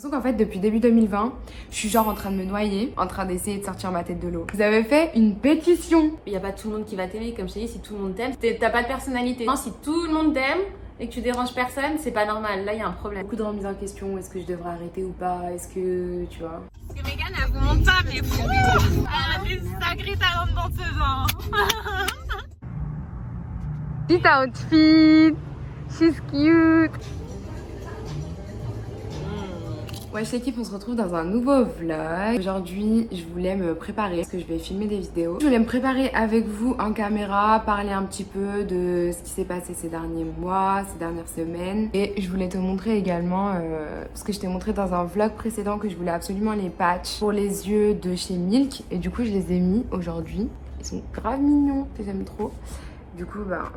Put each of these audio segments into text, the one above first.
Donc en fait, depuis début 2020, je suis genre en train de me noyer, en train d'essayer de sortir ma tête de l'eau. Vous avez fait une pétition. Il n'y a pas tout le monde qui va t'aimer, comme je t'ai dit, si tout le monde t'aime, t'as pas de personnalité. Non, si tout le monde t'aime et que tu déranges personne, c'est pas normal, là il y a un problème. Beaucoup de remises en question, est-ce que je devrais arrêter ou pas, est-ce que, tu vois. Parce que Megan, elle vous montre pas, mais elle a des sacrés talents de danseuse, hein. Petit outfit, she's cute. Wesh l'équipe, on se retrouve dans un nouveau vlog. Aujourd'hui, je voulais me préparer parce que je vais filmer des vidéos. Je voulais me préparer avec vous en caméra, parler un petit peu de ce qui s'est passé ces derniers mois, ces dernières semaines. Et je voulais te montrer également, parce que je t'ai montré dans un vlog précédent que je voulais absolument les patchs pour les yeux de chez Milk. Et du coup, je les ai mis aujourd'hui. Ils sont grave mignons, je les aime trop. Du coup, bah...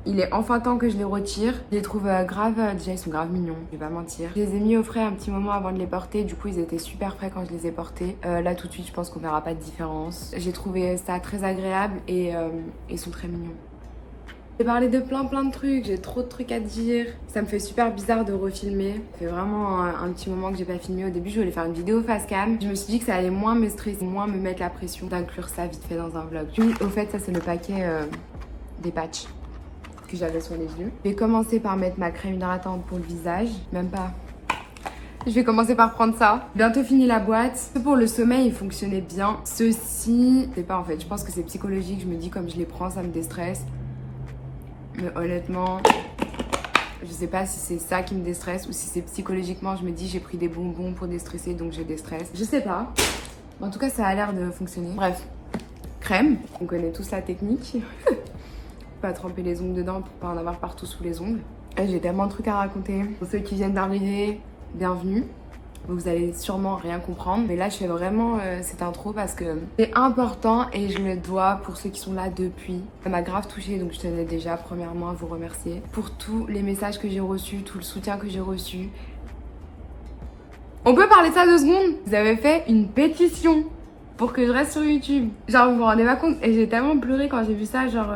il est enfin temps que je les retire. Je les trouve grave, déjà ils sont grave mignons, je vais pas mentir. Je les ai mis au frais un petit moment avant de les porter, du coup ils étaient super frais quand je les ai portés. Là tout de suite je pense qu'on verra pas de différence. J'ai trouvé ça très agréable et ils sont très mignons. J'ai parlé de plein de trucs, j'ai trop de trucs à dire. Ça me fait super bizarre de refilmer. Ça fait vraiment un petit moment que j'ai pas filmé. Au début je voulais faire une vidéo face cam. Je me suis dit que ça allait moins me stresser, moins me mettre la pression d'inclure ça vite fait dans un vlog. Oui, au fait ça c'est le paquet des patchs que j'avais sur les yeux. Je vais commencer par mettre ma crème hydratante pour le visage. Même pas. Je vais commencer par prendre ça. Bientôt fini la boîte. Pour le sommeil, il fonctionnait bien. Ceci, c'est pas en fait. Je pense que c'est psychologique. Je me dis comme je les prends, ça me déstresse. Mais honnêtement, je sais pas si c'est ça qui me déstresse ou si c'est psychologiquement. Je me dis j'ai pris des bonbons pour déstresser donc je déstresse. Je sais pas. En tout cas, ça a l'air de fonctionner. Bref, crème. On connaît tous la technique. Pas tremper les ongles dedans pour pas en avoir partout sous les ongles. J'ai tellement de trucs à raconter. Pour ceux qui viennent d'arriver, bienvenue. Vous allez sûrement rien comprendre. Mais là, je fais vraiment cette intro parce que c'est important et je le dois pour ceux qui sont là depuis. Ça m'a grave touchée, donc je tenais déjà premièrement à vous remercier pour tous les messages que j'ai reçus, tout le soutien que j'ai reçu. On peut parler de ça 2 secondes? Vous avez fait une pétition pour que je reste sur YouTube. Genre, vous vous rendez pas compte? Et j'ai tellement pleuré quand j'ai vu ça, genre...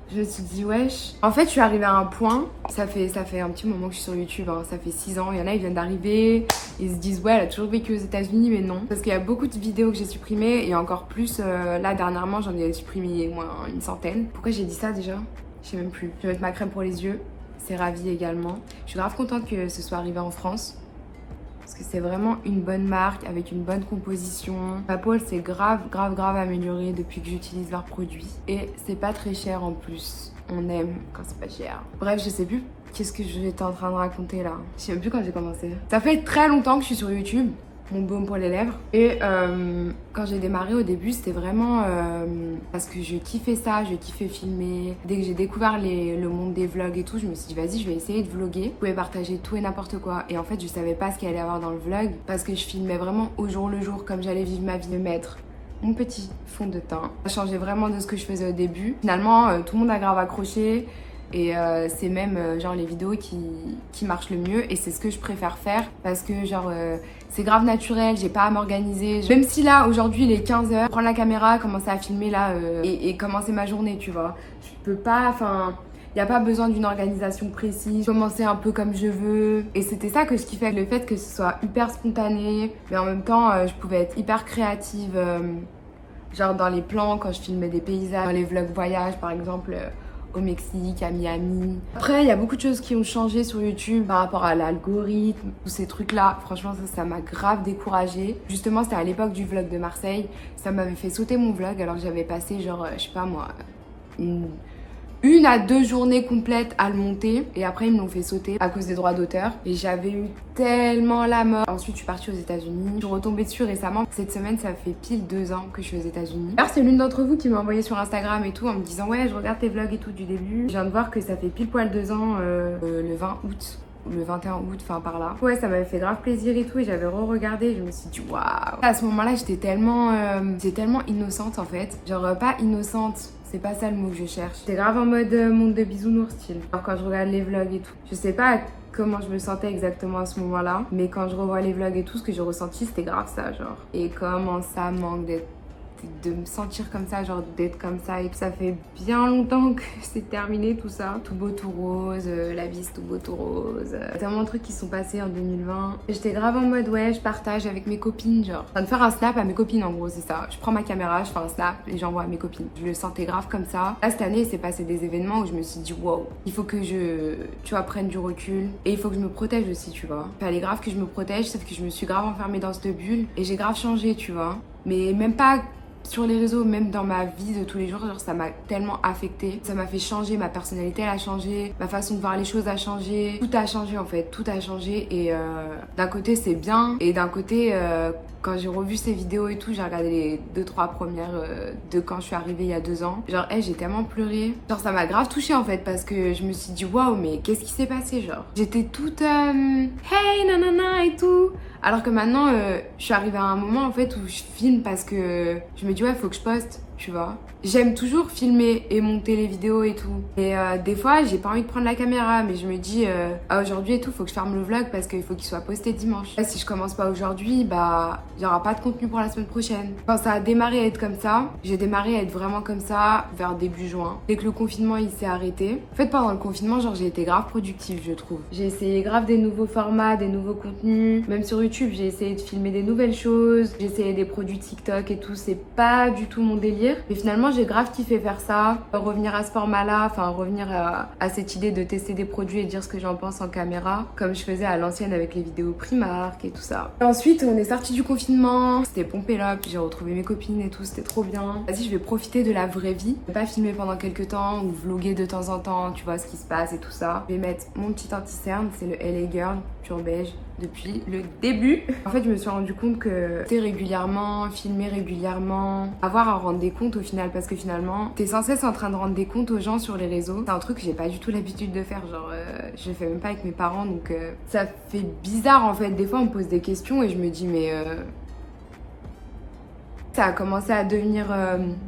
Je me suis dit wesh. En fait je suis arrivée à un point, ça fait un petit moment que je suis sur YouTube, hein. Ça fait 6 ans, il y en a ils viennent d'arriver, ils se disent ouais elle a toujours vécu aux États-Unis mais non. Parce qu'il y a beaucoup de vidéos que j'ai supprimées et encore plus là dernièrement j'en ai supprimé au moins une centaine. Pourquoi j'ai dit ça déjà? Je sais même plus. Je vais mettre ma crème pour les yeux, c'est Ravi également. Je suis grave contente que ce soit arrivé en France. Parce que c'est vraiment une bonne marque avec une bonne composition. Ma peau elle s'est grave améliorée depuis que j'utilise leurs produits. Et c'est pas très cher en plus. On aime quand c'est pas cher. Bref, je sais plus qu'est-ce que j'étais en train de raconter là. Je sais même plus quand j'ai commencé. Ça fait très longtemps que je suis sur YouTube. Mon baume pour les lèvres. Et quand j'ai démarré au début, c'était vraiment parce que je kiffais ça, je kiffais filmer. Dès que j'ai découvert le monde des vlogs et tout, je me suis dit vas-y, je vais essayer de vlogger. Je pouvais partager tout et n'importe quoi. Et en fait, je savais pas ce qu'il allait y avoir dans le vlog parce que je filmais vraiment au jour le jour comme j'allais vivre ma vie. De mettre mon petit fond de teint. Ça changeait vraiment de ce que je faisais au début. Finalement, tout le monde a grave accroché. Et c'est même genre les vidéos qui marchent le mieux et c'est ce que je préfère faire parce que genre c'est grave naturel, j'ai pas à m'organiser. Même si là aujourd'hui il est 15h, prendre la caméra, commencer à filmer là et commencer ma journée, tu vois. Je peux pas, enfin... Il n'y a pas besoin d'une organisation précise, commencer un peu comme je veux. Et c'était ça que je kiffais, le fait que ce soit hyper spontané. Mais en même temps, je pouvais être hyper créative. Genre dans les plans, quand je filmais des paysages, dans les vlogs voyage par exemple... au Mexique, à Miami. Après, il y a beaucoup de choses qui ont changé sur YouTube par rapport à l'algorithme, tous ces trucs-là. Franchement, ça m'a grave découragée. Justement, c'était à l'époque du vlog de Marseille. Ça m'avait fait sauter mon vlog alors que j'avais passé genre, je sais pas moi, une à 2 journées complètes à le monter et après ils me l'ont fait sauter à cause des droits d'auteur et j'avais eu tellement la mort. Ensuite je suis partie aux États-Unis, je suis retombée dessus récemment. Cette semaine ça fait pile 2 ans que je suis aux États-Unis. D'ailleurs c'est l'une d'entre vous qui m'a envoyé sur Instagram et tout en me disant ouais je regarde tes vlogs et tout du début. Je viens de voir que ça fait pile poil 2 ans le 20 août. Le 21 août, enfin par là. Ouais, ça m'avait fait grave plaisir et tout et j'avais re-regardé, je me suis dit waouh. À ce moment-là, j'étais tellement innocente en fait. Genre pas innocente, c'est pas ça le mot que je cherche. J'étais grave en mode monde de bisounours style. Alors quand je regarde les vlogs et tout. Je sais pas comment je me sentais exactement à ce moment-là, mais quand je revois les vlogs et tout, ce que j'ai ressenti, c'était grave ça, genre. Et comment ça manque d'être de me sentir comme ça, genre d'être comme ça. Et ça fait bien longtemps que c'est terminé tout ça. Tout beau, tout rose, la vie c'est tout beau, tout rose. Tellement de trucs qui sont passés en 2020. J'étais grave en mode ouais, je partage avec mes copines, genre. En train de faire un snap à mes copines en gros, c'est ça. Je prends ma caméra, je fais un snap et j'envoie à mes copines. Je le sentais grave comme ça. Là cette année, il s'est passé des événements où je me suis dit wow, il faut que tu vois, prenne du recul. Et il faut que je me protège aussi, tu vois. Il fallait grave que je me protège, sauf que je me suis grave enfermée dans cette bulle. Et j'ai grave changé, tu vois. Mais même pas sur les réseaux, même dans ma vie de tous les jours, genre ça m'a tellement affectée. Ça m'a fait changer, ma personnalité elle a changé, ma façon de voir les choses a changé. Tout a changé en fait, tout a changé. Et d'un côté c'est bien, et d'un côté quand j'ai revu ces vidéos et tout, j'ai regardé les 2-3 premières de quand je suis arrivée il y a 2 ans. Genre j'ai tellement pleuré. Genre ça m'a grave touchée en fait, parce que je me suis dit waouh, mais qu'est-ce qui s'est passé genre. J'étais toute hey nanana et tout. Alors que maintenant, je suis arrivée à un moment en fait où je filme parce que je me dis ouais, faut que je poste, tu vois. J'aime toujours filmer et monter les vidéos et tout. Et des fois, j'ai pas envie de prendre la caméra, mais je me dis aujourd'hui et tout, faut que je ferme le vlog parce qu'il faut qu'il soit posté dimanche. Si je commence pas aujourd'hui, bah il y aura pas de contenu pour la semaine prochaine. Quand ça a démarré à être comme ça, j'ai démarré à être vraiment comme ça vers début juin. Dès que le confinement il s'est arrêté. En fait, pendant le confinement, genre j'ai été grave productive, je trouve. J'ai essayé grave des nouveaux formats, des nouveaux contenus. Même sur YouTube, j'ai essayé de filmer des nouvelles choses. J'ai essayé des produits TikTok et tout. C'est pas du tout mon délire. Mais finalement, j'ai grave kiffé faire ça. Revenir à ce format-là, enfin revenir à cette idée de tester des produits et dire ce que j'en pense en caméra, comme je faisais à l'ancienne avec les vidéos Primark et tout ça. Et ensuite, on est sorti du confinement. C'était pompé là, puis j'ai retrouvé mes copines et tout. C'était trop bien. Vas-y, je vais profiter de la vraie vie. Je vais pas filmer pendant quelques temps ou vlogger de temps en temps, tu vois ce qui se passe et tout ça. Je vais mettre mon petit anti-cerne, c'est le LA Girl pur beige depuis le début. En fait, je me suis rendu compte que c'était régulièrement, filmer régulièrement, avoir à rendre des comptes au final, parce que finalement, t'es sans cesse en train de rendre des comptes aux gens sur les réseaux. C'est un truc que j'ai pas du tout l'habitude de faire, genre je le fais même pas avec mes parents, donc ça fait bizarre en fait. Des fois, on me pose des questions et je me dis mais ça a commencé à devenir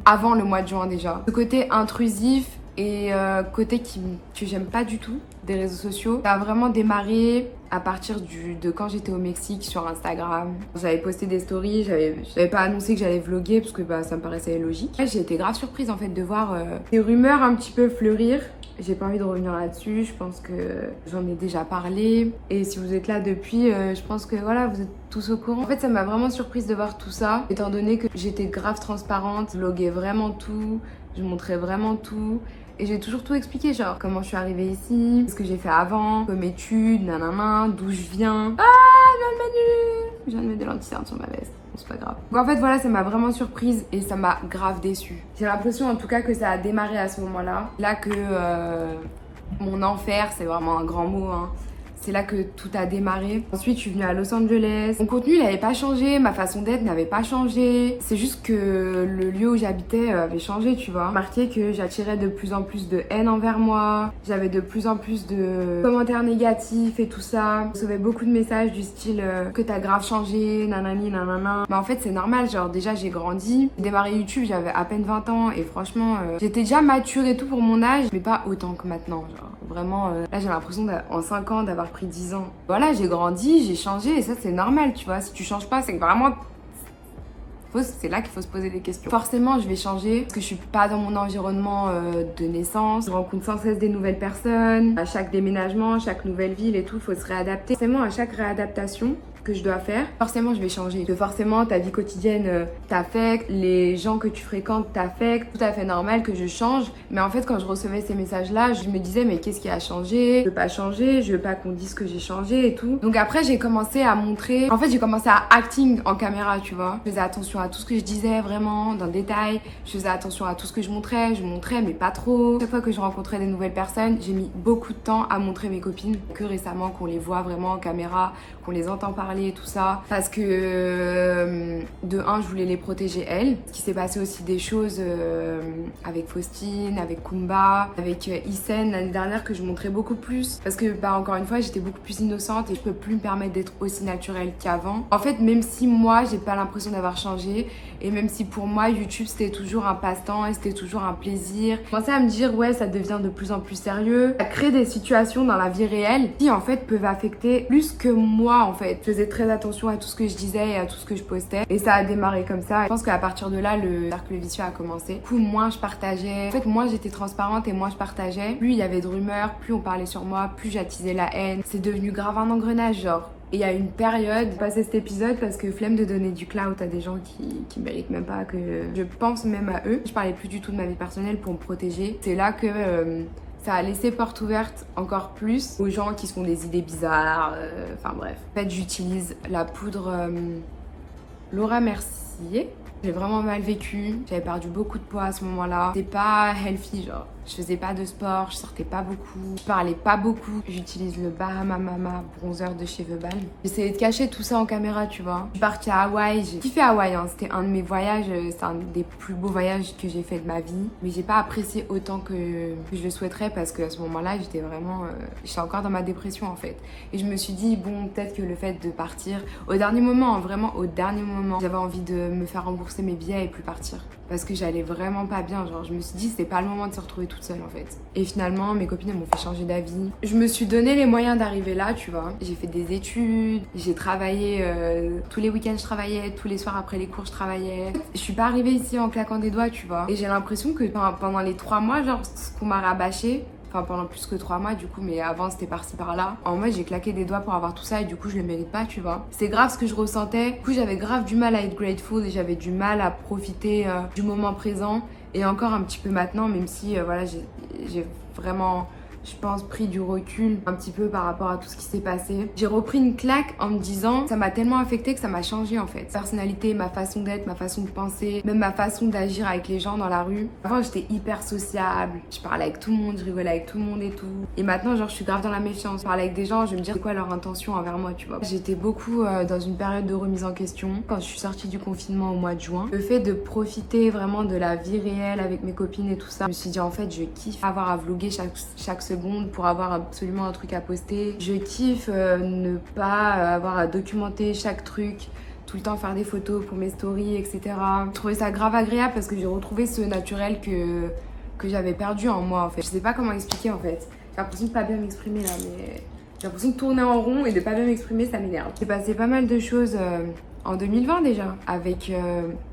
avant le mois de juin déjà. Ce côté intrusif et côté que j'aime pas du tout des réseaux sociaux, ça a vraiment démarré à partir de quand j'étais au Mexique sur Instagram. J'avais posté des stories, j'avais pas annoncé que j'allais vlogger parce que bah, ça me paraissait logique. J'ai été grave surprise en fait de voir des rumeurs un petit peu fleurir. J'ai pas envie de revenir là-dessus, je pense que j'en ai déjà parlé. Et si vous êtes là depuis, je pense que voilà, vous êtes tous au courant. En fait, ça m'a vraiment surprise de voir tout ça, étant donné que j'étais grave transparente, je vloguais vraiment tout, je montrais vraiment tout. Et j'ai toujours tout expliqué, genre comment je suis arrivée ici, ce que j'ai fait avant, comme études, nanana, d'où je viens. Je viens de mettre de l'anti-cerne sur ma veste. C'est pas grave. Donc en fait voilà, ça m'a vraiment surprise et ça m'a grave déçue. J'ai l'impression en tout cas que ça a démarré à ce moment-là. Là que mon enfer, c'est vraiment un grand mot, hein. C'est là que tout a démarré. Ensuite, je suis venue à Los Angeles. Mon contenu, il n'avait pas changé. Ma façon d'être n'avait pas changé. C'est juste que le lieu où j'habitais avait changé, tu vois. Remarqué que j'attirais de plus en plus de haine envers moi. J'avais de plus en plus de commentaires négatifs et tout ça. Je recevais beaucoup de messages du style que t'as grave changé, nanani, nanana. Mais en fait, c'est normal. Genre, déjà, j'ai grandi. J'ai démarré YouTube, j'avais à peine 20 ans. Et franchement, j'étais déjà mature et tout pour mon âge. Mais pas autant que maintenant, genre. Vraiment, là, j'ai l'impression en 5 ans d'avoir pris 10 ans. Voilà, j'ai grandi, j'ai changé et ça c'est normal, tu vois. Si tu changes pas, c'est que vraiment c'est là qu'il faut se poser des questions. Forcément, je vais changer parce que je suis pas dans mon environnement de naissance. Je rencontre sans cesse des nouvelles personnes. À chaque déménagement, à chaque nouvelle ville et tout, il faut se réadapter. Forcément, à chaque réadaptation que je dois faire, forcément je vais changer. Parce que forcément ta vie quotidienne t'affecte, les gens que tu fréquentes t'affectent, tout à fait normal que je change. Mais en fait quand je recevais ces messages là, je me disais mais qu'est-ce qui a changé? Je veux pas changer, je veux pas qu'on dise que j'ai changé et tout. Donc après j'ai commencé à montrer, en fait j'ai commencé à acting en caméra, tu vois. Je faisais attention à tout ce que je disais vraiment dans le détail, je faisais attention à tout ce que je montrais mais pas trop. Chaque fois que je rencontrais des nouvelles personnes, j'ai mis beaucoup de temps à montrer mes copines, que récemment qu'on les voit vraiment en caméra, qu'on les entend parler et tout ça, parce que de un je voulais les protéger elles. Ce qui s'est passé aussi des choses avec Faustine, avec Kumba, avec Isen l'année dernière que je montrais beaucoup plus, parce que bah encore une fois j'étais beaucoup plus innocente et je peux plus me permettre d'être aussi naturelle qu'avant. En fait même si moi j'ai pas l'impression d'avoir changé, et même si pour moi YouTube c'était toujours un passe-temps et c'était toujours un plaisir, je commençais à me dire ouais ça devient de plus en plus sérieux, ça crée des situations dans la vie réelle qui en fait peuvent affecter plus que moi en fait. Je faisais faisais très attention à tout ce que je disais et à tout ce que je postais. Et ça a démarré comme ça. Je pense qu'à partir de là, le cercle vicieux a commencé. Du coup, moins je partageais. En fait, moins j'étais transparente et moins je partageais. Plus il y avait de rumeurs, plus on parlait sur moi, plus j'attisais la haine. C'est devenu grave un engrenage, genre. Et il y a une période, passé cet épisode parce que flemme de donner du clout à des gens qui méritent même pas que je pense même à eux. Je parlais plus du tout de ma vie personnelle pour me protéger. C'est là que ça a laissé porte ouverte encore plus aux gens qui se font des idées bizarres. Enfin bref. En fait, j'utilise la poudre Laura Mercier. J'ai vraiment mal vécu, j'avais perdu beaucoup de poids à ce moment-là. C'était pas healthy, genre. Je faisais pas de sport, je sortais pas beaucoup, je parlais pas beaucoup. J'utilise le Bahama Mama bronzer de chez The Balm. J'essayais de cacher tout ça en caméra, tu vois. Je suis partie à Hawaï, j'ai kiffé Hawaï, hein. C'était un de mes voyages, c'est un des plus beaux voyages que j'ai fait de ma vie. Mais j'ai pas apprécié autant que je le souhaiterais parce qu'à ce moment-là, j'étais vraiment... j'étais encore dans ma dépression en fait. Et je me suis dit, bon, peut-être que le fait de partir au dernier moment, hein, vraiment au dernier moment, j'avais envie de me faire rembourser mes billets et plus partir. Parce que j'allais vraiment pas bien, genre je me suis dit c'était pas le moment de se retrouver toute seule en fait. Et finalement mes copines elles m'ont fait changer d'avis. Je me suis donné les moyens d'arriver là, tu vois. J'ai fait des études, j'ai travaillé, tous les week-ends je travaillais, tous les soirs après les cours je travaillais. Je suis pas arrivée ici en claquant des doigts, tu vois. Et j'ai l'impression que pendant les 3 mois, genre ce qu'on m'a rabâché, enfin pendant plus que 3 mois du coup, mais avant c'était par-ci par-là. En mode j'ai claqué des doigts pour avoir tout ça et du coup je le mérite pas, tu vois. C'est grave ce que je ressentais. Du coup j'avais grave du mal à être grateful et j'avais du mal à profiter du moment présent. Et encore un petit peu maintenant, même si voilà j'ai vraiment... je pense, pris du recul un petit peu par rapport à tout ce qui s'est passé. J'ai repris une claque en me disant, ça m'a tellement affecté que ça m'a changé en fait. Personnalité, ma façon d'être, ma façon de penser, même ma façon d'agir avec les gens dans la rue. Avant, j'étais hyper sociable, je parlais avec tout le monde, je rigolais avec tout le monde et tout. Et maintenant, genre, je suis grave dans la méfiance. Je parle avec des gens, je vais me dire c'est quoi leur intention envers moi, tu vois. J'étais beaucoup dans une période de remise en question. Quand je suis sortie du confinement au mois de juin, le fait de profiter vraiment de la vie réelle avec mes copines et tout ça, je me suis dit en fait, je kiffe avoir à vlogger chaque seconde pour avoir absolument un truc à poster. Je kiffe ne pas avoir à documenter chaque truc, tout le temps faire des photos pour mes stories, etc. Je trouvais ça grave agréable parce que j'ai retrouvé ce naturel que j'avais perdu en moi en fait. Je sais pas comment expliquer en fait. J'ai l'impression de pas bien m'exprimer là, mais j'ai l'impression de tourner en rond et de pas bien m'exprimer, ça m'énerve. J'ai passé pas mal de choses en 2020 déjà, avec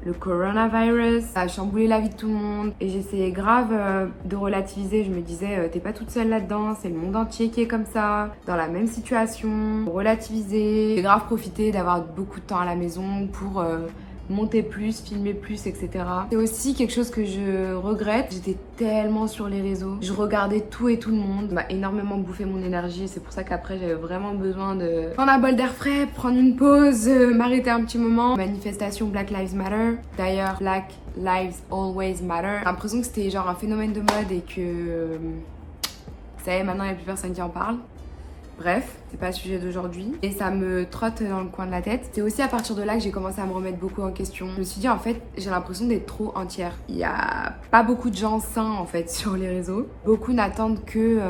le coronavirus, ça a chamboulé la vie de tout le monde et j'essayais grave de relativiser. Je me disais t'es pas toute seule là-dedans, c'est le monde entier qui est comme ça, dans la même situation. Relativiser, j'ai grave profité d'avoir beaucoup de temps à la maison pour monter plus, filmer plus, etc. C'est aussi quelque chose que je regrette. J'étais tellement sur les réseaux. Je regardais tout et tout le monde. Ça m'a énormément bouffé mon énergie. C'est pour ça qu'après, j'avais vraiment besoin de prendre un bol d'air frais, prendre une pause, m'arrêter un petit moment. Manifestation Black Lives Matter. D'ailleurs, Black Lives Always Matter. J'ai l'impression que c'était genre un phénomène de mode et que... ça y est, maintenant, il n'y a plus personne qui en parle. Bref, c'est pas le sujet d'aujourd'hui et ça me trotte dans le coin de la tête. C'est aussi à partir de là que j'ai commencé à me remettre beaucoup en question. Je me suis dit en fait, j'ai l'impression d'être trop entière. Il y a pas beaucoup de gens sains en fait sur les réseaux. Beaucoup n'attendent que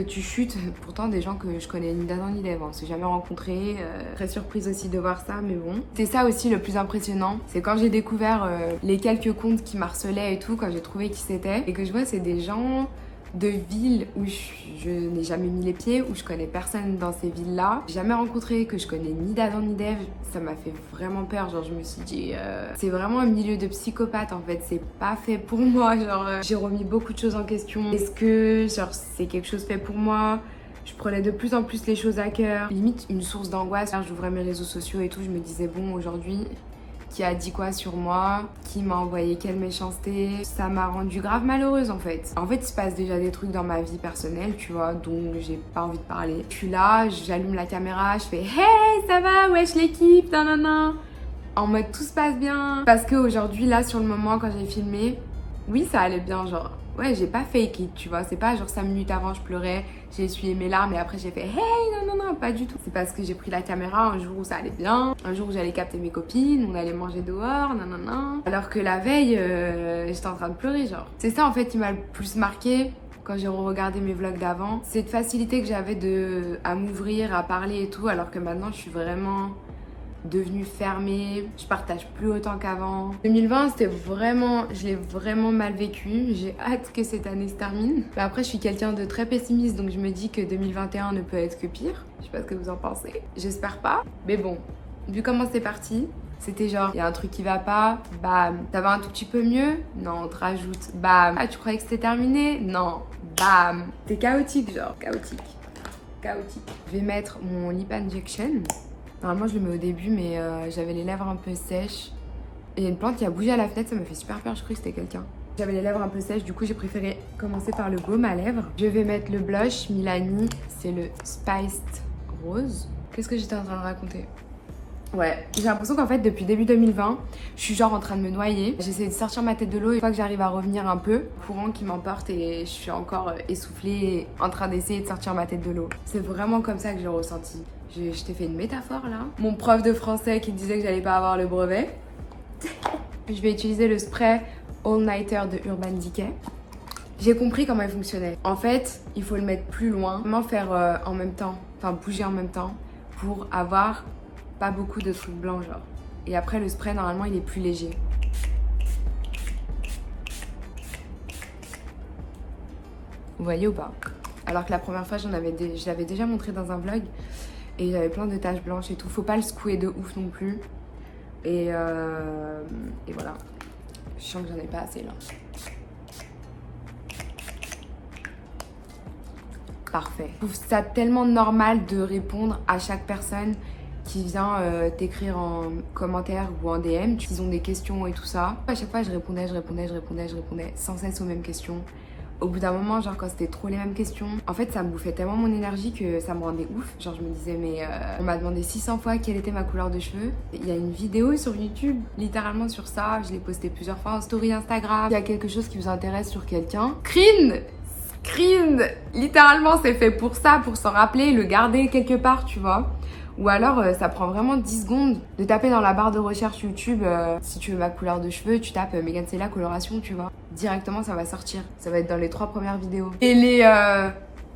tu chutes. Pourtant des gens que je connais ni d'Adam ni d'Ève, on s'est jamais rencontrés. Très surprise aussi de voir ça, mais bon. C'est ça aussi le plus impressionnant. C'est quand j'ai découvert les quelques comptes qui m'harcelaient et tout, quand j'ai trouvé qui c'était et que je vois c'est des gens de villes où je n'ai jamais mis les pieds, où je connais personne dans ces villes-là. J'ai jamais rencontré, que je connais ni d'Adam ni d'Ève. Ça m'a fait vraiment peur, genre je me suis dit c'est vraiment un milieu de psychopathes en fait, c'est pas fait pour moi, genre j'ai remis beaucoup de choses en question. Est-ce que genre c'est quelque chose fait pour moi? Je prenais de plus en plus les choses à cœur, limite une source d'angoisse. J'ouvrais mes réseaux sociaux et tout, je me disais bon aujourd'hui qui a dit quoi sur moi, qui m'a envoyé quelle méchanceté. Ça m'a rendue grave malheureuse en fait. En fait, il se passe déjà des trucs dans ma vie personnelle, tu vois, dont j'ai pas envie de parler. Je suis là, j'allume la caméra, je fais hey, ça va, wesh l'équipe, nanana. En mode tout se passe bien. Parce qu'aujourd'hui, là, sur le moment, quand j'ai filmé, oui, ça allait bien, genre. Ouais, j'ai pas fake it, tu vois. C'est pas genre 5 minutes avant, je pleurais, j'ai essuyé mes larmes et après j'ai fait hey, non, pas du tout. C'est parce que j'ai pris la caméra un jour où ça allait bien, un jour où j'allais capter mes copines, on allait manger dehors, nanana. Alors que la veille, j'étais en train de pleurer, genre. C'est ça en fait qui m'a le plus marqué quand j'ai regardé mes vlogs d'avant. Cette facilité que j'avais à m'ouvrir, à parler et tout, alors que maintenant je suis vraiment devenue fermée, je partage plus autant qu'avant. 2020 c'était vraiment, je l'ai vraiment mal vécu, j'ai hâte que cette année se termine. Mais après je suis quelqu'un de très pessimiste donc je me dis que 2021 ne peut être que pire. Je sais pas ce que vous en pensez, j'espère pas. Mais bon, vu comment c'est parti, c'était genre, il y a un truc qui va pas, bam. Ça va un tout petit peu mieux? Non, on te rajoute, bam. Ah, tu croyais que c'était terminé? Non, bam. C'est chaotique, genre, chaotique. Je vais mettre mon lip injection. Normalement, je le mets au début, mais j'avais les lèvres un peu sèches. Et il y a une plante qui a bougé à la fenêtre, ça m'a fait super peur, je croyais que c'était quelqu'un. J'avais les lèvres un peu sèches, du coup, j'ai préféré commencer par le baume à lèvres. Je vais mettre le blush Milani, c'est le Spiced Rose. Qu'est-ce que j'étais en train de raconter? Ouais, j'ai l'impression qu'en fait depuis début 2020, je suis genre en train de me noyer. J'essaie de sortir ma tête de l'eau et une fois que j'arrive à revenir un peu, courant qui m'emporte et je suis encore essoufflée en train d'essayer de sortir ma tête de l'eau. C'est vraiment comme ça que j'ai ressenti. Je t'ai fait une métaphore là. Mon prof de français qui disait que j'allais pas avoir le brevet. Je vais utiliser le spray All Nighter de Urban Decay. J'ai compris comment il fonctionnait. En fait, il faut le mettre plus loin, vraiment faire en même temps, enfin bouger en même temps pour avoir pas beaucoup de trucs blancs genre. Et après le spray normalement il est plus léger. Vous voyez ou pas? Alors que la première fois je l'avais déjà montré dans un vlog et j'avais plein de taches blanches et tout. Faut pas le secouer de ouf non plus. Et voilà. Je sens que j'en ai pas assez là. Parfait. Je trouve ça tellement normal de répondre à chaque personne qui vient t'écrire en commentaire ou en DM, ils ont des questions et tout ça. À chaque fois, je répondais sans cesse aux mêmes questions. Au bout d'un moment, genre quand c'était trop les mêmes questions, en fait, ça me bouffait tellement mon énergie que ça me rendait ouf. Genre, je me disais, mais on m'a demandé 600 fois quelle était ma couleur de cheveux. Il y a une vidéo sur YouTube, littéralement sur ça. Je l'ai postée plusieurs fois en story Instagram. Il y a quelque chose qui vous intéresse sur quelqu'un. Screen, littéralement, c'est fait pour ça, pour s'en rappeler, le garder quelque part, tu vois. Ou alors, ça prend vraiment 10 secondes de taper dans la barre de recherche YouTube. Si tu veux ma couleur de cheveux, tu tapes Megan Sela coloration, tu vois. Directement, ça va sortir. Ça va être dans les 3 premières vidéos. Et les...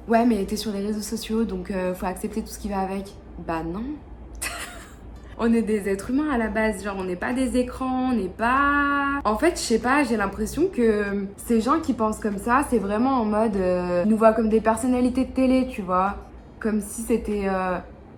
Ouais, mais t'es sur les réseaux sociaux, donc faut accepter tout ce qui va avec. Bah non. On est des êtres humains à la base, genre on n'est pas des écrans, on n'est pas... En fait, je sais pas, j'ai l'impression que ces gens qui pensent comme ça, c'est vraiment en mode... ils nous voient comme des personnalités de télé, tu vois. Comme si c'était...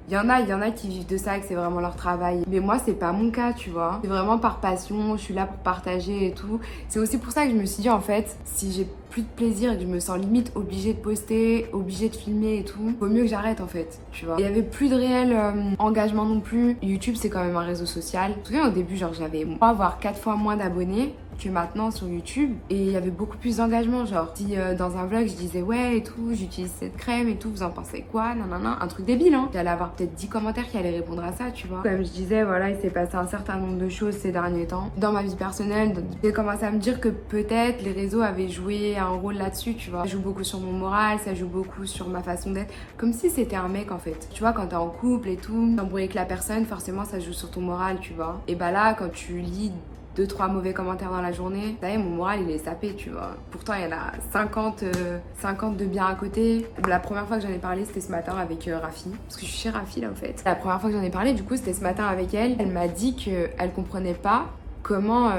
Il y en a qui vivent de ça et que c'est vraiment leur travail. Mais moi, c'est pas mon cas, tu vois. C'est vraiment par passion, je suis là pour partager et tout. C'est aussi pour ça que je me suis dit, en fait, si j'ai plus de plaisir et que je me sens limite obligée de poster, obligée de filmer et tout, vaut mieux que j'arrête, en fait, tu vois. Il y avait plus de réel engagement non plus. YouTube, c'est quand même un réseau social. Je me souviens, au début, genre, j'avais 3 voire 4 fois moins d'abonnés que maintenant sur YouTube et il y avait beaucoup plus d'engagement, genre si dans un vlog je disais ouais et tout, j'utilise cette crème et tout, vous en pensez quoi, nanana, un truc débile hein, j'allais avoir peut-être 10 commentaires qui allaient répondre à ça, tu vois. Comme je disais, voilà, il s'est passé un certain nombre de choses ces derniers temps dans ma vie personnelle. J'ai commencé à me dire que peut-être les réseaux avaient joué un rôle là-dessus, tu vois. Ça joue beaucoup sur mon moral, ça joue beaucoup sur ma façon d'être, comme si c'était un mec en fait, tu vois. Quand t'es en couple et tout, t'embrouilles avec la personne, forcément ça joue sur ton moral, tu vois. Et bah là, quand tu lis 2-3 mauvais commentaires dans la journée, ça y est, mon moral il est sapé, tu vois. Pourtant il y en a 50 de bien à côté. La première fois que j'en ai parlé c'était ce matin avec Rafi, parce que je suis chez Rafi là en fait. La première fois que j'en ai parlé du coup c'était ce matin avec elle. Elle m'a dit qu'elle comprenait pas comment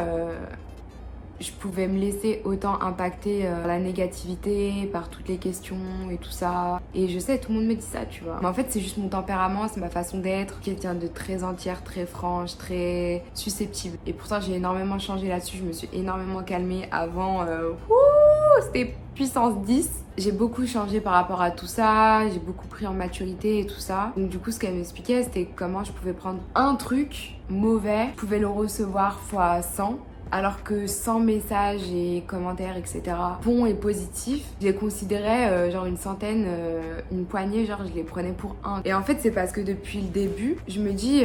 je pouvais me laisser autant impacter par la négativité, par toutes les questions et tout ça. Et je sais, tout le monde me dit ça, tu vois. Mais en fait, c'est juste mon tempérament, c'est ma façon d'être. Quelqu'un de très entière, très franche, très susceptible. Et pourtant, j'ai énormément changé là-dessus. Je me suis énormément calmée avant. C'était puissance 10. J'ai beaucoup changé par rapport à tout ça. J'ai beaucoup pris en maturité et tout ça. Donc du coup, ce qu'elle m'expliquait, c'était comment je pouvais prendre un truc mauvais, je pouvais le recevoir fois 100. Alors que 100 messages et commentaires, etc., bons et positifs, je les considérais genre une centaine, une poignée, genre je les prenais pour un. Et en fait, c'est parce que depuis le début, je me dis,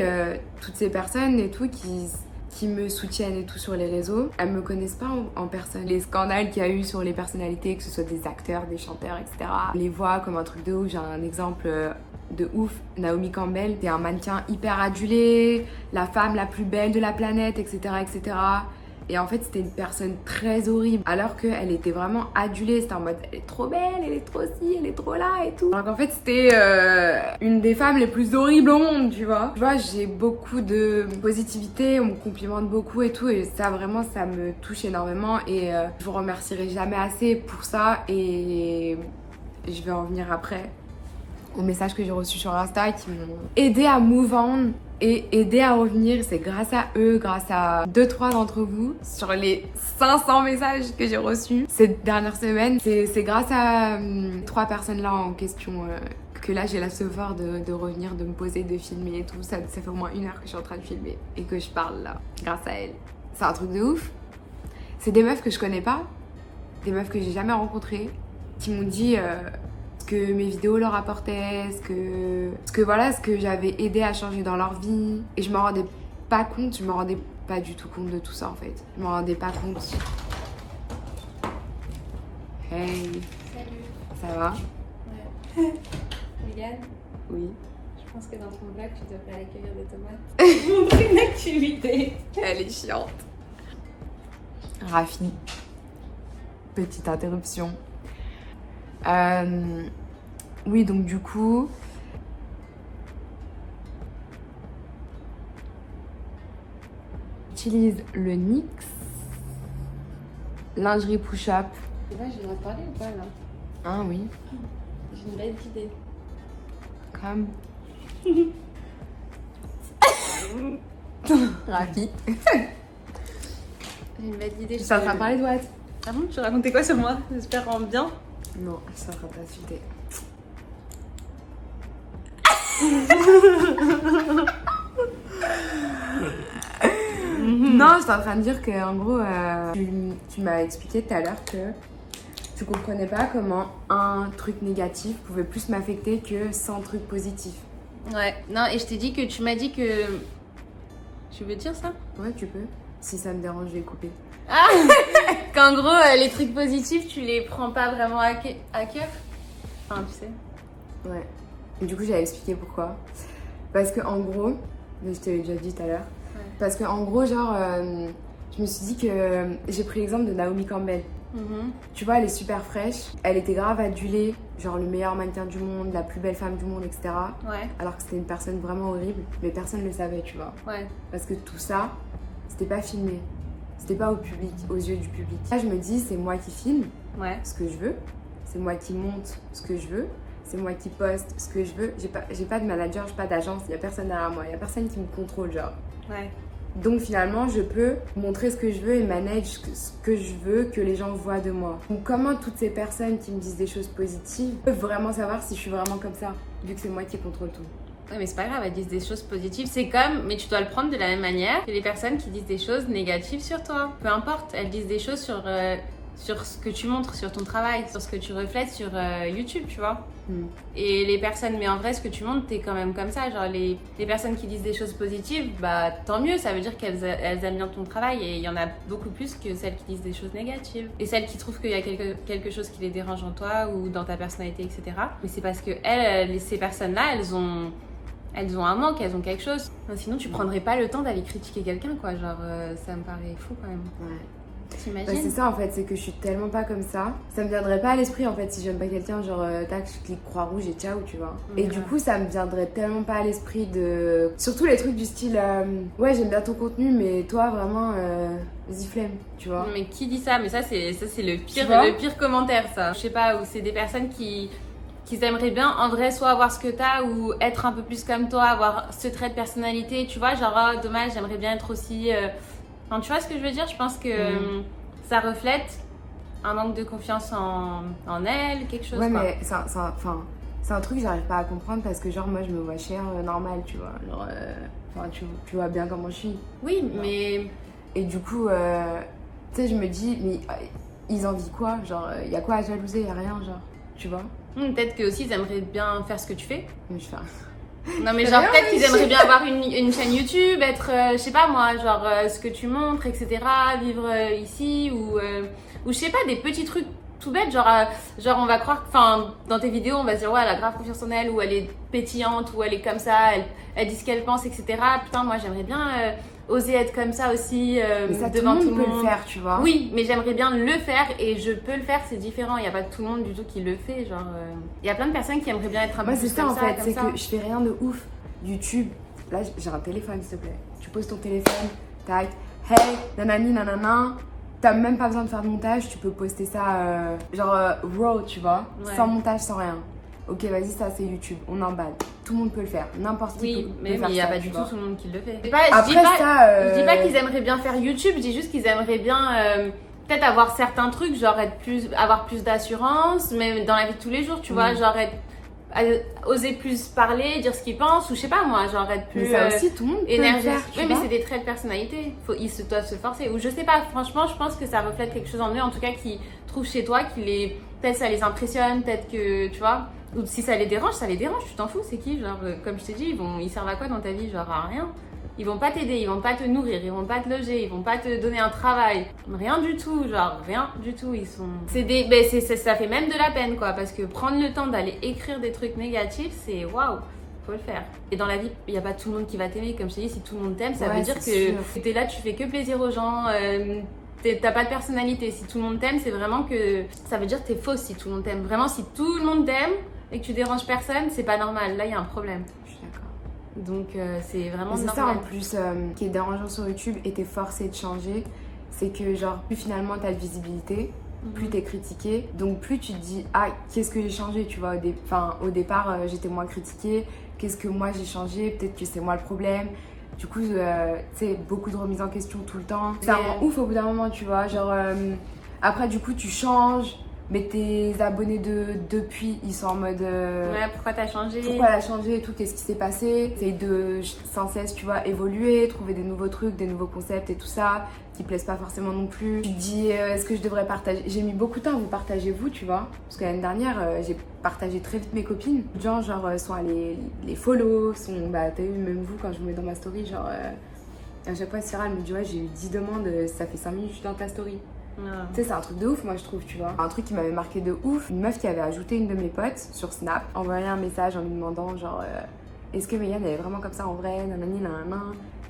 toutes ces personnes et tout qui me soutiennent et tout sur les réseaux, elles me connaissent pas en personne. Les scandales qu'il y a eu sur les personnalités, que ce soit des acteurs, des chanteurs, etc., on les voit comme un truc de ouf. J'ai un exemple de ouf, Naomi Campbell, c'est un mannequin hyper adulé, la femme la plus belle de la planète, etc., etc., Et en fait, c'était une personne très horrible. Alors qu'elle était vraiment adulée. C'était en mode, elle est trop belle, elle est trop ci, elle est trop là et tout. Alors qu'en fait, c'était une des femmes les plus horribles au monde, tu vois. Tu vois, j'ai beaucoup de positivité, on me complimente beaucoup et tout. Et ça, vraiment, ça me touche énormément. Et je vous remercierai jamais assez pour ça. Et je vais en venir après aux messages que j'ai reçus sur Insta qui m'ont aidé à move on et aider à revenir. C'est grâce à eux, grâce à 2-3 d'entre vous sur les 500 messages que j'ai reçus cette dernière semaine. C'est grâce à 3 personnes là en question que là j'ai la sauveur de revenir, de me poser, de filmer et tout. Ça fait au moins 1 heure que je suis en train de filmer et que je parle là, grâce à elles. C'est un truc de ouf. C'est des meufs que je connais pas, des meufs que j'ai jamais rencontrées, qui m'ont dit ce que mes vidéos leur apportaient, ce que j'avais aidé à changer dans leur vie. Et je me rendais pas compte, je me rendais pas du tout compte de tout ça en fait. Je me rendais pas compte. Hey. Salut. Ça va? Ouais. Regarde. Oui. Je pense que dans ton vlog, tu devrais accueillir des tomates. Montrer une activité. Elle est chiante. Rafi. Petite interruption. Oui, donc du coup... J'utilise le NYX. Lingerie push-up. Tu vois, je vais en parler ou pas là? Ah oui. J'ai une belle idée. Comme... Rafi. J'ai une belle idée. Je suis en train de parler de what? Ah bon? Tu racontais quoi sur moi? J'espère en bien. Non, je suis en train de t'insulter. Non, je suis en train de dire que en gros, tu m'as expliqué tout à l'heure que tu comprenais pas comment un truc négatif pouvait plus m'affecter que 100 trucs positifs. Ouais, non, et je t'ai dit que tu m'as dit que. Tu veux dire ça? Ouais, tu peux. Si ça me dérange, je vais couper. Ah qu'en gros, les trucs positifs, tu les prends pas vraiment à cœur? Enfin, tu sais. Ouais. Et du coup, j'avais expliqué pourquoi. Parce que en gros, je te l'ai déjà dit tout à l'heure. Ouais. Parce que en gros, genre, je me suis dit que j'ai pris l'exemple de Naomi Campbell. Tu vois, elle est super fraîche. Elle était grave adulée, genre le meilleur mannequin du monde, la plus belle femme du monde, etc. Ouais, Alors que c'était une personne vraiment horrible, mais personne ne le savait, tu vois. ouais. Parce que tout ça, c'était pas filmé. C'était pas au public, aux yeux du public. Là, je me dis, c'est moi qui filme Ouais. ce que je veux. C'est moi qui monte ce que je veux. C'est moi qui poste ce que je veux. J'ai pas de manager, j'ai pas d'agence. Il y a personne derrière moi. Il y a personne qui me contrôle, genre. Ouais. Donc finalement, je peux montrer ce que je veux et manage ce que je veux que les gens voient de moi. Donc comment toutes ces personnes qui me disent des choses positives peuvent vraiment savoir si je suis vraiment comme ça, vu que c'est moi qui contrôle tout. Ouais, mais c'est pas grave, elles disent des choses positives. C'est comme, mais tu dois le prendre de la même manière que les personnes qui disent des choses négatives sur toi. Peu importe, elles disent des choses sur ce que tu montres, sur ton travail, sur ce que tu reflètes sur YouTube, tu vois. Et les personnes, mais en vrai, ce que tu montres, t'es quand même comme ça. Genre, les personnes qui disent des choses positives, bah tant mieux, ça veut dire qu'elles aiment bien ton travail. Et il y en a beaucoup plus que celles qui disent des choses négatives. Et celles qui trouvent qu'il y a quelque chose qui les dérange en toi ou dans ta personnalité, etc. Mais c'est parce que ces personnes-là, elles ont un manque, elles ont quelque chose. Enfin, sinon, tu prendrais pas le temps d'aller critiquer quelqu'un, quoi. Genre, ça me paraît fou quand même. Ouais. T'imagines? Bah, c'est ça en fait, c'est que je suis tellement pas comme ça. Ça me viendrait pas à l'esprit en fait si j'aime pas quelqu'un, genre tac, je clique croix rouge et ciao, tu vois. Et du coup, ça me viendrait tellement pas à l'esprit de. Surtout les trucs du style ouais, j'aime bien ton contenu, mais toi vraiment, vas-y flemme, tu vois. Mais qui dit ça? Mais ça, c'est le pire commentaire, ça. Je sais pas, où c'est des personnes qui aimeraient bien en vrai soit avoir ce que t'as ou être un peu plus comme toi, avoir ce trait de personnalité, tu vois, genre oh, dommage, j'aimerais bien être aussi. Enfin, tu vois ce que je veux dire? Je pense que ça reflète un manque de confiance en elle, quelque chose. Ouais, quoi. mais c'est un truc que j'arrive pas à comprendre parce que genre moi je me vois chère normale, tu vois. Genre, tu vois bien comment je suis. Oui, mais. Et du coup, tu sais, je me dis, mais ils envient quoi? Genre, y a quoi à jalouser? Y a rien, genre, tu vois? Peut-être que aussi ils aimeraient bien faire ce que tu fais. Mais je fais Non mais genre peut-être qu'ils aimeraient bien avoir une chaîne YouTube, être, je sais pas moi, genre ce que tu montres, etc. Vivre ici ou je sais pas, des petits trucs tout bête, genre on va croire, enfin, dans tes vidéos, on va se dire, ouais, elle a grave confiance en elle, ou elle est pétillante, ou elle est comme ça, elle dit ce qu'elle pense, etc. Putain, moi, j'aimerais bien oser être comme ça aussi mais ça, devant tout le monde. Peut le faire, tu vois. Oui, mais j'aimerais bien le faire et je peux le faire, c'est différent. Il n'y a pas tout le monde du tout qui le fait. Genre, il y a plein de personnes qui aimeraient bien être un peu moi, plus c'est ça comme en fait, c'est ça. que je fais rien de ouf. YouTube, là, j'ai un téléphone, s'il te plaît. Tu poses ton téléphone, tac, hey, nanani, nanana. T'as même pas besoin de faire de montage, tu peux poster ça raw, tu vois, sans montage, sans rien. Ok, vas-y, ça c'est YouTube, on emballe. Tout le monde peut le faire, n'importe qui peut mais faire il n'y a ça, pas du tout vois. tout le monde qui le fait. Je dis pas qu'ils aimeraient bien faire YouTube, je dis juste qu'ils aimeraient bien peut-être avoir certains trucs, genre avoir plus d'assurance, mais dans la vie de tous les jours, tu vois, genre oser plus parler, dire ce qu'ils pensent, ou je sais pas moi, genre être plus mais ça aussi, tout le monde peut le faire, oui, mais c'est des traits de personnalité, ils doivent se forcer, ou je sais pas, franchement, je pense que ça reflète quelque chose en eux, en tout cas, qui trouvent chez toi, peut-être ça les impressionne, peut-être que, tu vois, ou si ça les dérange, tu t'en fous, c'est qui, genre, comme je t'ai dit, ils servent à quoi dans ta vie, genre à rien. Ils vont pas t'aider, ils vont pas te nourrir, ils vont pas te loger, ils vont pas te donner un travail. Rien du tout, genre rien du tout. Ils sont. Ça fait même de la peine quoi, parce que prendre le temps d'aller écrire des trucs négatifs, c'est waouh, faut le faire. Et dans la vie, il y a pas tout le monde qui va t'aimer, comme je t'ai dit, si tout le monde t'aime, ça veut dire que t'es là, tu fais que plaisir aux gens. T'as pas de personnalité. Si tout le monde t'aime, c'est vraiment que ça veut dire que t'es fausse si tout le monde t'aime. Vraiment, si tout le monde t'aime et que tu déranges personne, c'est pas normal. Là, il y a un problème. Donc c'est vraiment normal. C'est ça en plus qui est dérangeant sur YouTube et t'es forcé de changer, c'est que genre plus finalement t'as de visibilité, plus t'es critiqué, donc plus tu te dis ah qu'est-ce que j'ai changé, tu vois, au départ j'étais moins critiquée, qu'est-ce que moi j'ai changé, peut-être que c'est moi le problème. Du coup tu sais, beaucoup de remises en question tout le temps, ça rend ouf au bout d'un moment, tu vois, genre après du coup tu changes. Mais tes abonnés depuis, ils sont en mode... ouais, pourquoi t'as changé? Pourquoi elle a changé et tout, qu'est-ce qui s'est passé? Essaye de sans cesse, tu vois, évoluer, trouver des nouveaux trucs, des nouveaux concepts et tout ça, qui plaisent pas forcément non plus. Tu te dis, est-ce que je devrais partager? J'ai mis beaucoup de temps à vous partager vous, tu vois. Parce que l'année dernière, j'ai partagé très vite mes copines. Les gens, genre, sont allés les follow, bah t'as eu, même vous, quand je vous mets dans ma story, genre... à chaque fois, Cyril me dit, ouais, j'ai eu 10 demandes, ça fait 5 minutes que je suis dans ta story. Tu sais, c'est un truc de ouf, moi je trouve, tu vois. Un truc qui m'avait marqué de ouf, une meuf qui avait ajouté une de mes potes sur Snap, envoyé un message en lui demandant, genre, est-ce que Mégane elle est vraiment comme ça en vrai, nanani, nanana.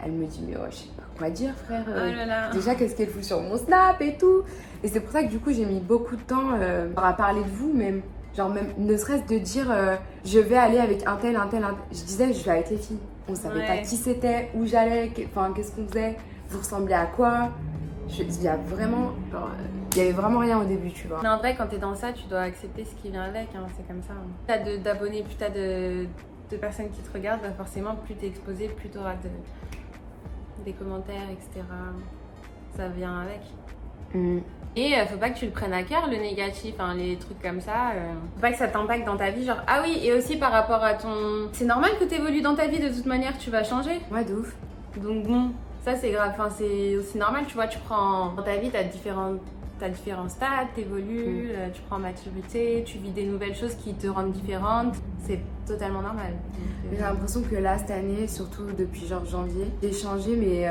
Elle me dit, mais ouais, je sais pas quoi dire, frère. Déjà, qu'est-ce qu'elle fout sur mon Snap et tout. Et c'est pour ça que du coup, j'ai mis beaucoup de temps à parler de vous, même. Genre, même ne serait-ce de dire, je vais aller avec un tel. Je disais, je vais avec les filles. On savait pas qui c'était, où j'allais, enfin, qu'est-ce qu'on faisait, vous ressemblez à quoi. Il y a vraiment, il y avait vraiment rien au début, tu vois. Mais en vrai, quand t'es dans ça, tu dois accepter ce qui vient avec, hein, c'est comme ça. T'as d'abonnés, plus t'as de personnes qui te regardent, bah forcément, plus t'es exposé, plus t'auras des commentaires, etc. Ça vient avec. Et faut pas que tu le prennes à cœur, le négatif, hein, les trucs comme ça. Faut pas que ça t'impacte dans ta vie, genre, ah oui, et aussi par rapport à ton... C'est normal que t'évolues dans ta vie, de toute manière, tu vas changer. Ouais, de ouf. Donc bon... Ça c'est grave, enfin, c'est aussi normal, tu vois, tu prends dans ta vie, t'as différents stades, t'évolues, tu prends en maturité, tu vis des nouvelles choses qui te rendent différente, c'est totalement normal. J'ai l'impression que là, cette année, surtout depuis genre janvier, j'ai changé, mais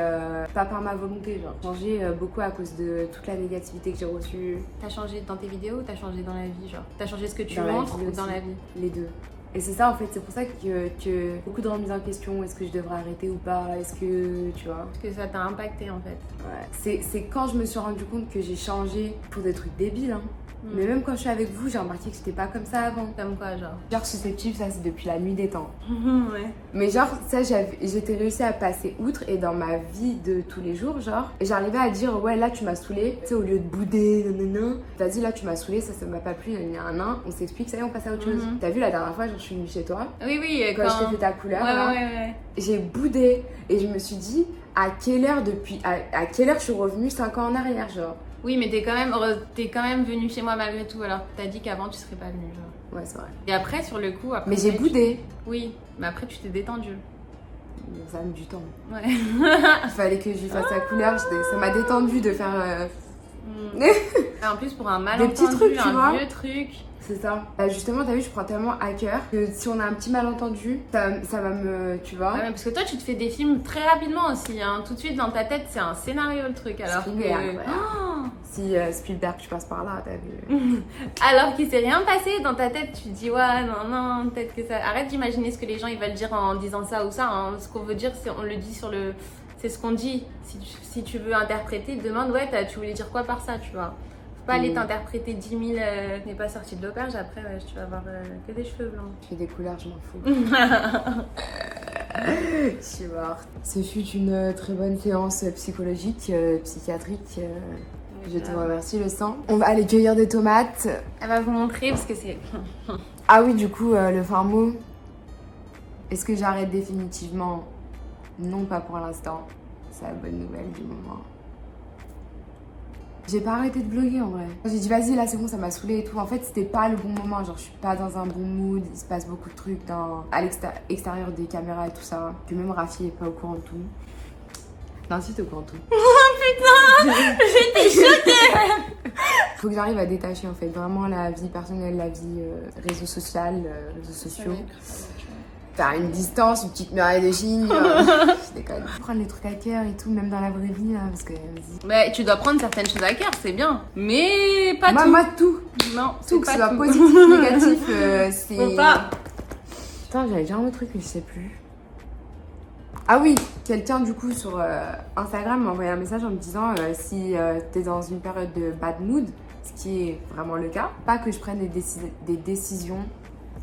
pas par ma volonté, genre. J'ai changé beaucoup à cause de toute la négativité que j'ai reçue. T'as changé dans tes vidéos ou t'as changé dans la vie, genre? T'as changé ce que tu dans montres ou dans la vie? Les deux. Et c'est ça en fait, c'est pour ça que beaucoup de remises en question, est-ce que je devrais arrêter ou pas, est-ce que, tu vois. Parce que ça t'a impacté en fait. Ouais, c'est quand je me suis rendu compte que j'ai changé pour des trucs débiles, hein. Mais même quand je suis avec vous, j'ai remarqué que j'étais pas comme ça avant. Comme quoi, genre? Genre susceptible, ça c'est depuis la nuit des temps. Ouais. Mais genre, ça j'étais réussi à passer outre et dans ma vie de tous les jours, genre, j'arrivais à dire, ouais, là tu m'as saoulé, tu sais, au lieu de bouder, nanana, vas-y, là tu m'as saoulé, ça m'a pas plu, il y a un an, on s'explique, ça y est, on passe à autre chose. T'as vu la dernière fois, genre, je suis venue chez toi. Oui, quand je t'ai fait ta couleur, ouais. J'ai boudé et je me suis dit, à quelle heure je suis revenue 5 ans en arrière, genre. Oui, mais t'es quand même venue chez moi malgré tout, alors t'as dit qu'avant tu serais pas venue, genre. Ouais, c'est vrai. Et après, sur le coup, après. Mais j'ai boudé. Oui, mais après tu t'es détendue. Ça a mis du temps. Ouais. Il fallait que je lui fasse la couleur, ça m'a détendu de faire. En plus, pour un des petits trucs, tu vois. Vieux truc. C'est ça. Justement, t'as vu, je prends tellement à cœur que si on a un petit malentendu, ça va me... Tu vois. Ouais, parce que toi, tu te fais des films très rapidement aussi. Hein. Tout de suite, dans ta tête, c'est un scénario le truc. Alors Spielberg, que... ouais. Oh Si Spielberg, tu passes par là, t'as vu. alors qu'il s'est rien passé dans ta tête, tu te dis ouais non peut-être que ça. Arrête d'imaginer ce que les gens ils veulent dire en disant ça ou ça. Hein. Ce qu'on veut dire, c'est on le dit sur le, c'est ce qu'on dit. Si tu veux interpréter, demande ouais tu voulais dire quoi par ça, tu vois. Faut pas aller t'interpréter 10 000 n'est pas sorti de l'auberge. Après tu vas avoir que des cheveux blancs. Je fais des couleurs, je m'en fous. Je suis morte. Ce fut une très bonne séance psychologique, psychiatrique. Je te remercie, le sang. On va aller cueillir des tomates. Elle va vous montrer parce que c'est... Ah oui, du coup, le fin mot. Est-ce que j'arrête définitivement? Non, pas pour l'instant. C'est la bonne nouvelle du moment. J'ai pas arrêté de vlogger en vrai. J'ai dit vas-y, là c'est bon, ça m'a saoulé et tout. En fait, c'était pas le bon moment. Genre, je suis pas dans un bon mood. Il se passe beaucoup de trucs à l'extérieur des caméras et tout ça. Que même Rafi est pas au courant de tout. Non, si t'es au courant de tout. Oh putain, j'étais choquée. Faut que j'arrive à détacher en fait vraiment la vie personnelle, la vie réseaux sociaux, réseaux sociaux. Faire une distance, une petite muraille de Chine. Je déconne. Prendre les trucs à cœur et tout, même dans la vraie vie là, parce que vas-y. Mais tu dois prendre certaines choses à cœur, c'est bien. Mais pas tout. Moi tout. Non, Tout, que pas ce soit tout. positif ou négatif, c'est... Faut pas. Putain, j'avais déjà un autre truc mais je sais plus. Ah oui, quelqu'un du coup sur Instagram m'a envoyé un message en me disant si t'es dans une période de bad mood, ce qui est vraiment le cas, pas que je prenne des décisions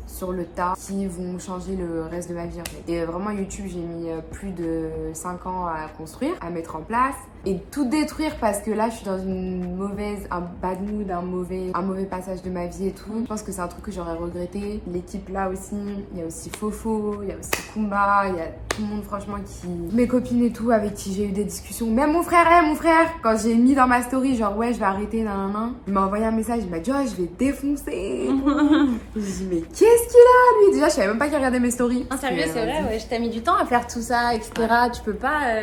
sur le tas qui vont changer le reste de ma vie en fait. Et vraiment YouTube, j'ai mis plus de 5 ans à construire, à mettre en place et tout détruire parce que là je suis dans un bad mood, un mauvais passage de ma vie et tout. Je pense que c'est un truc que j'aurais regretté. L'équipe là aussi, il y a aussi Fofo, il y a aussi Kumba, il y a tout le monde franchement qui... Mes copines et tout avec qui j'ai eu des discussions. Même mon frère, quand j'ai mis dans ma story genre ouais je vais arrêter, nanana, il m'a envoyé un message, il m'a dit oh je vais défoncer. J'ai dit mais qu'est-ce qu'il a lui? Déjà je savais même pas qu'il regardait mes stories. Ah, sérieux, c'est vrai, ouais, je t'ai mis du temps à faire tout ça, etc. Ouais. Tu peux pas...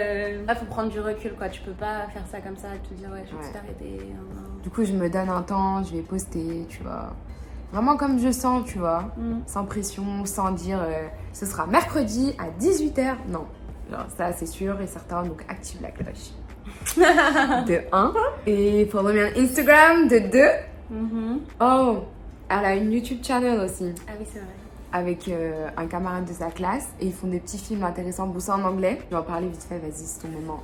Là, faut prendre du recul, quoi. Tu peux pas faire ça comme ça et te dire, ouais, je vais tout arrêter. Du coup, je me donne un temps, je vais poster, tu vois. Vraiment comme je sens, tu vois. Sans pression, sans dire ce sera mercredi à 18h. Non, genre ça, c'est sûr et certain, donc active la cloche. De 1. Et follow me on Instagram, de 2. Oh, elle a une YouTube channel aussi. Ah oui, c'est vrai. Avec un camarade de sa classe et ils font des petits films intéressants. Bon, c'est en anglais. Je vais en parler vite fait, vas-y, c'est ton moment.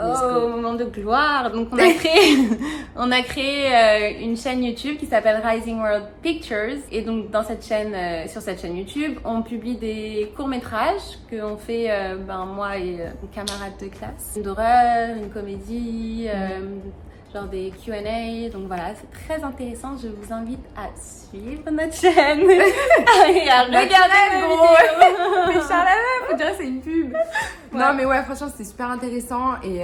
Oh, moment de gloire. Donc on a créé une chaîne YouTube qui s'appelle Rising World Pictures et donc dans cette chaîne, sur cette chaîne YouTube, on publie des courts-métrages que on fait moi et une camarade de classe, une d'horreur, une comédie, genre des Q&A, donc voilà, c'est très intéressant. Je vous invite à suivre notre chaîne et à regarder nos vidéos. Mais Charles, faut dire c'est une pub. Ouais. Non mais ouais, franchement c'était super intéressant et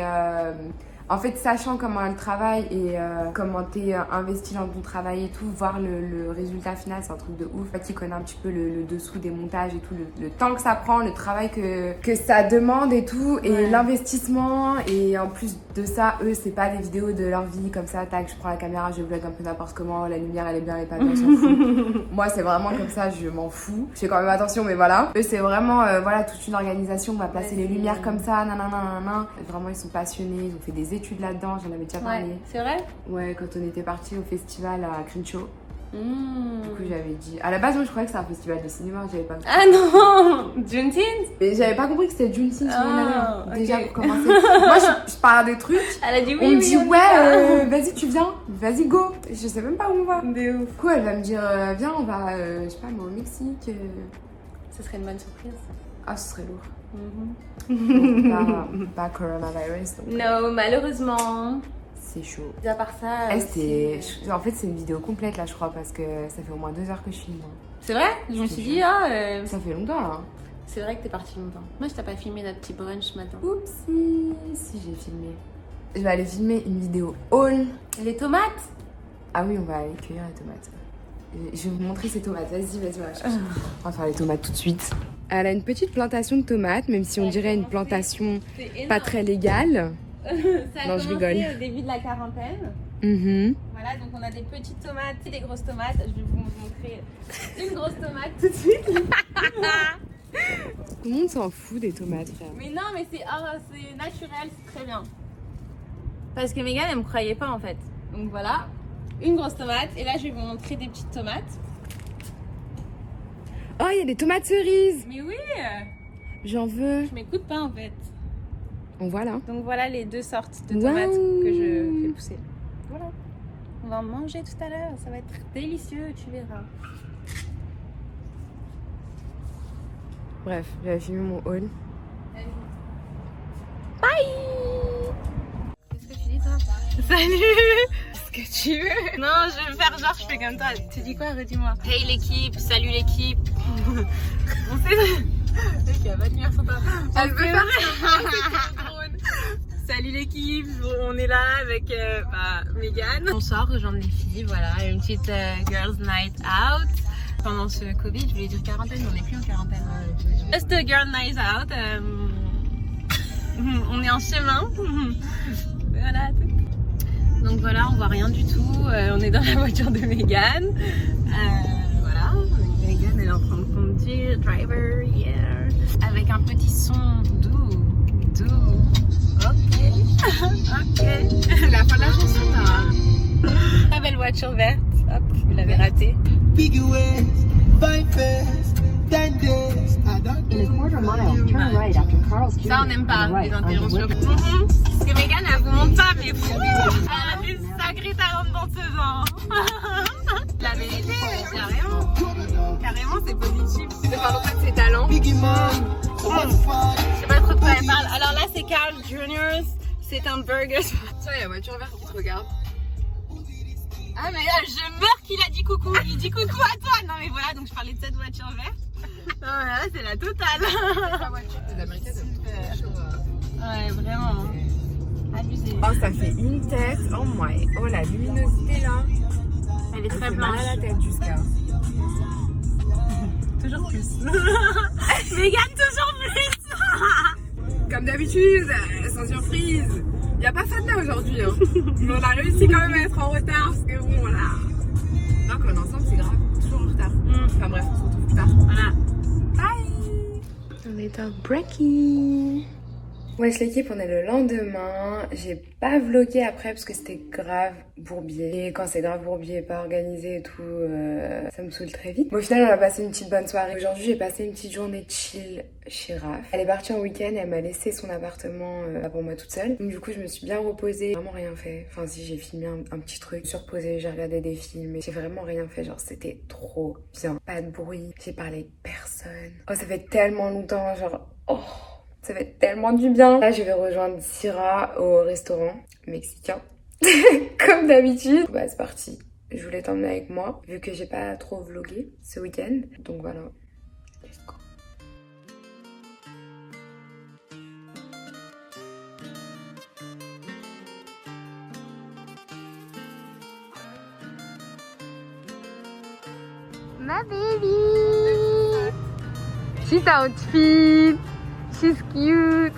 en fait sachant comment elle travaille et comment t'es investi dans ton travail et tout, voir le résultat final, c'est un truc de ouf. Qui connaît un petit peu le dessous des montages et tout, le temps que ça prend, le travail que ça demande et tout, et l'investissement. Et en plus de ça, eux c'est pas des vidéos de leur vie comme ça, tac, je prends la caméra, je vlog un peu n'importe comment, la lumière elle est bien, elle est pas bien, on s'en fout. Moi c'est vraiment comme ça, je m'en fous. Je fais quand même attention, mais voilà. Eux c'est vraiment voilà toute une organisation, on va placer les lumières comme ça, nanana. Vraiment ils sont passionnés, ils ont fait des études là-dedans, j'en avais déjà parlé. Ouais, c'est vrai? Ouais, quand on était parti au festival à Crenshaw. Du Mmh. coup, j'avais dit. À la base, moi, je croyais que c'était un festival de cinéma. J'avais pas compris. Ah non, Juneteenth. Mais j'avais pas compris que c'était Juneteenth. Ah, Déjà, ok. pour commencer. Moi, je parle des trucs. Elle a dit oui. On me oui, dit, on y ouais, vas-y, tu viens. Vas-y, go. Je sais même pas où on va. va. De ouf. Du coup, elle va me dire, viens, on va, je sais pas, moi, au Mexique. Ce serait une bonne surprise. Ah, ce serait lourd. Mhm. Donc, pas coronavirus. Donc, Non, malheureusement. c'est chaud. Et à part ça. Eh, aussi, en fait, c'est une vidéo complète là, je crois, parce que ça fait au moins 2 heures que je filme. C'est vrai? Je me suis dit, Ça fait longtemps là. c'est vrai que t'es partie longtemps. Moi, je t'ai pas filmé notre petit brunch ce matin. Oupsie, si j'ai filmé. Je vais aller filmer une vidéo haul. Les tomates? Ah oui, on va aller cueillir les tomates. Je vais vous montrer ces tomates. Vas-y, on va chercher. On va faire les tomates tout de suite. Elle a une petite plantation de tomates, même si on dirait une plantation pas très légale. Ça a Non, je commencé rigole. au début de la quarantaine. Mhm. Voilà. Voilà, donc on a des petites tomates et des grosses tomates. Je vais vous montrer une grosse tomate tout de suite. Tout le monde s'en fout des tomates, frère. Mais non, mais c'est naturel, c'est très bien. Parce que Megan, elle me croyait pas en fait. Donc voilà, une grosse tomate. Et là, je vais vous montrer des petites tomates. Oh, il y a des tomates cerises. Mais oui, J'en veux. je m'écoute pas en fait. On voit là. Donc voilà les deux sortes de tomates que je fais pousser. Voilà. On va en manger tout à l'heure. Ça va être délicieux, tu verras. Bref, j'avais filmé mon haul. Bye. Qu'est-ce que tu dis toi? Salut. Qu'est-ce que tu veux? Non, je vais faire genre je fais comme toi. Tu dis quoi? Redis-moi. Hey l'équipe, salut l'équipe. On sait. Mec, il va pas tenir son temps. Elle veut faire Salut l'équipe, on est là avec Megan. On sort rejoindre les filles, voilà, une petite girls night out. Pendant ce Covid, je voulais dire quarantaine, mais on n'est plus en quarantaine. Just a girl night out. On est en chemin. Voilà. Donc voilà, on voit rien du tout. On est dans la voiture de Megan. Voilà, Megan elle est en train de conduire, driver, yeah. Avec un petit son doux. Ok. C'est la fin de la chanson là. La belle voiture verte. Hop, vous l'avez raté. Ça on n'aime pas les interventions. Parce que Megan elle vous montre pas mais fou. Elle a fait une sacrée talent dans ce genre. La vérité, carrément c'est positif. Tu ne parles pas de ses talents. Je sais pas trop de quoi elle parle. Alors là c'est Carl Jr. C'est un burger. Ça, il y a la voiture verte qui te regarde. Ah mais là je meurs qu'il a dit coucou. Il dit coucou à toi. Non mais voilà, donc je parlais de cette voiture verte. Non mais là c'est la totale. La voiture des Américaines, c'est chaud. Ouais vraiment. Abusé. Oh, ça fait une tête. Oh my. Oh, la luminosité là. Elle est très mal blanche. à la tête jusqu'à. Toujours plus. Megan toujours plus. Comme d'habitude, sans surprise. Il n'y a pas Fatna aujourd'hui. Hein. Mais on a réussi quand même à être en retard parce que bon, voilà. Non, quand on est ensemble, c'est grave. Toujours en retard. Enfin bref, on se retrouve plus tard. Voilà. Bye. On est en breaking. Wesh l'équipe, on est le lendemain. J'ai pas vlogué après parce que c'était grave bourbier. Et quand c'est grave bourbier et pas organisé et tout, ça me saoule très vite. Mais au final, on a passé une petite bonne soirée. Aujourd'hui, j'ai passé une petite journée chill chez Raph. Elle est partie en week-end, elle m'a laissé son appartement pour moi toute seule. Donc du coup, je me suis bien reposée. Vraiment rien fait. Enfin si, j'ai filmé un petit truc. Je me suis reposée, j'ai regardé des films. Mais j'ai vraiment rien fait. Genre, c'était trop bien. Pas de bruit. J'ai parlé avec personne. Oh, ça fait tellement longtemps. Genre, oh, ça fait tellement du bien. Là, je vais rejoindre Syrah au restaurant mexicain. Comme d'habitude. Bah, c'est parti. Je voulais t'emmener avec moi, vu que j'ai pas trop vlogué ce week-end. Donc voilà. Let's go. Ma baby. She's outfit. She's cute.